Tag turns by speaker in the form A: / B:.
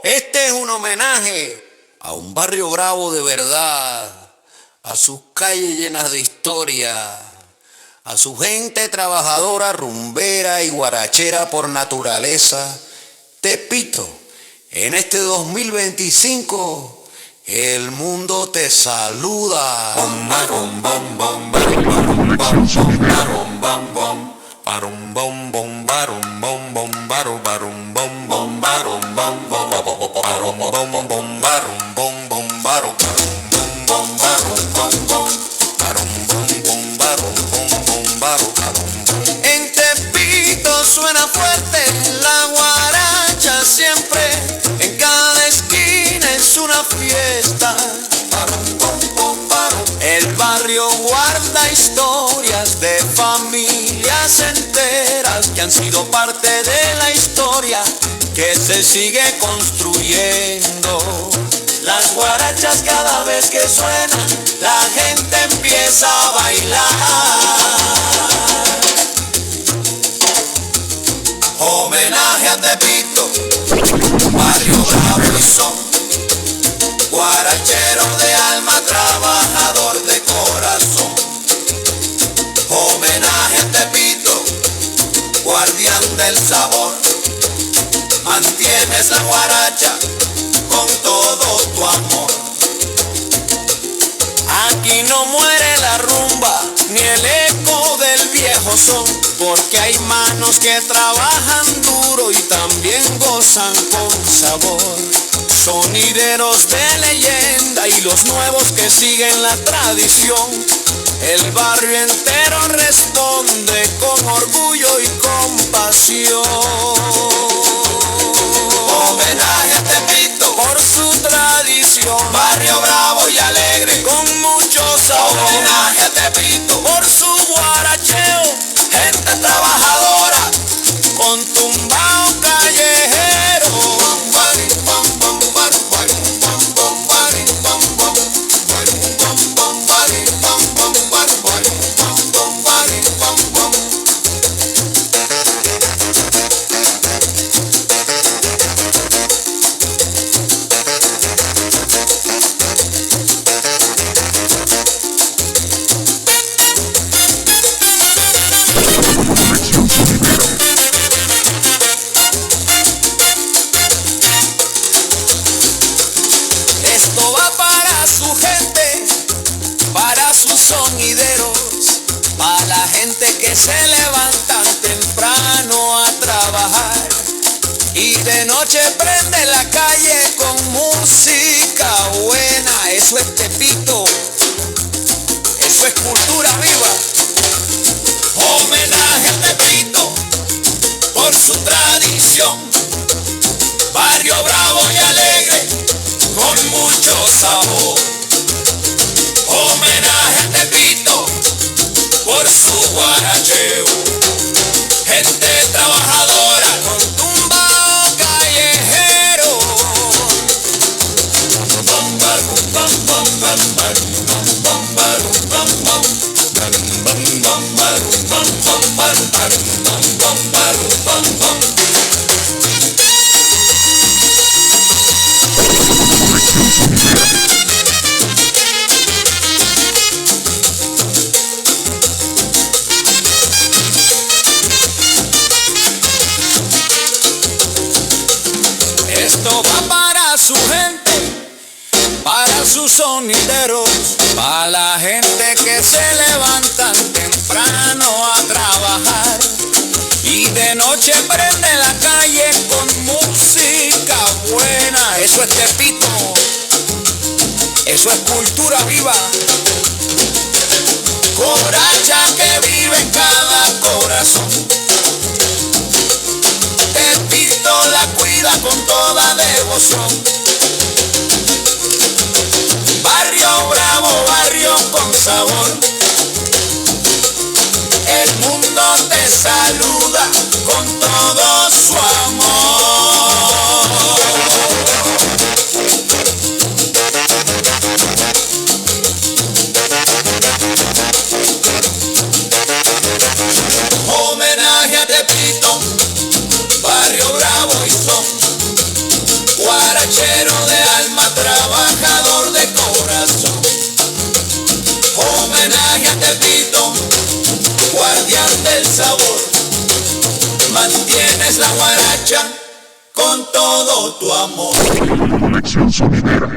A: Este es un homenaje a un barrio bravo de verdad, a sus calles llenas de historia, a su gente trabajadora, rumbera y guarachera por naturaleza. Tepito, en este 2025 el mundo te saluda. En Tepito suena fuerte la guaracha siempre, en cada esquina es una fiesta. El barrio guarda historias de familias enteras que han sido parte de la historia que se sigue construyendo. Las guarachas cada vez que suenan, la gente empieza a bailar. Homenaje a Tepito, barrio bravo y son, guarachero de alma, trabajador de corazón. Homenaje a Tepito, guardián del sabor, mantienes la guaracha con todo tu amor. Aquí no muere la rumba, ni el eco del viejo son, porque hay manos que trabajan duro y también gozan con sabor. Sonideros de leyenda y los nuevos que siguen la tradición. El barrio entero responde con orgullo y compasión. Homenaje a Tepito por su tradición, barrio bravo y alegre con mucho sabor. Homenaje a Tepito por su guaracheo, gente trabajadora con tumbao callejero. Esto va para su gente, para sus sonideros, para la gente que se levantan temprano a trabajar y de noche prende la calle con música buena. Eso es Tepito, eso es cultura viva. Homenaje a Tepito por su tradición, barrio bravo y alegre con mucho sabor. Homenaje a Tepito por su guaracheo, gente trabajadora con tumbao callejero. Esto va para su gente, para sus sonideros, para la gente que se levantan temprano a trabajar y de noche prende la calle con música buena. Eso es Tepito, eso es cultura viva. Guaracha que vive en cada corazón. Tepito la cuida con toda devoción. Barrio bravo, barrio con sabor. El mundo te saluda con todo su amor. Homenaje a Tepito, barrio bravo y son, es la guaracha con todo tu amor.
B: Conexión sonidera.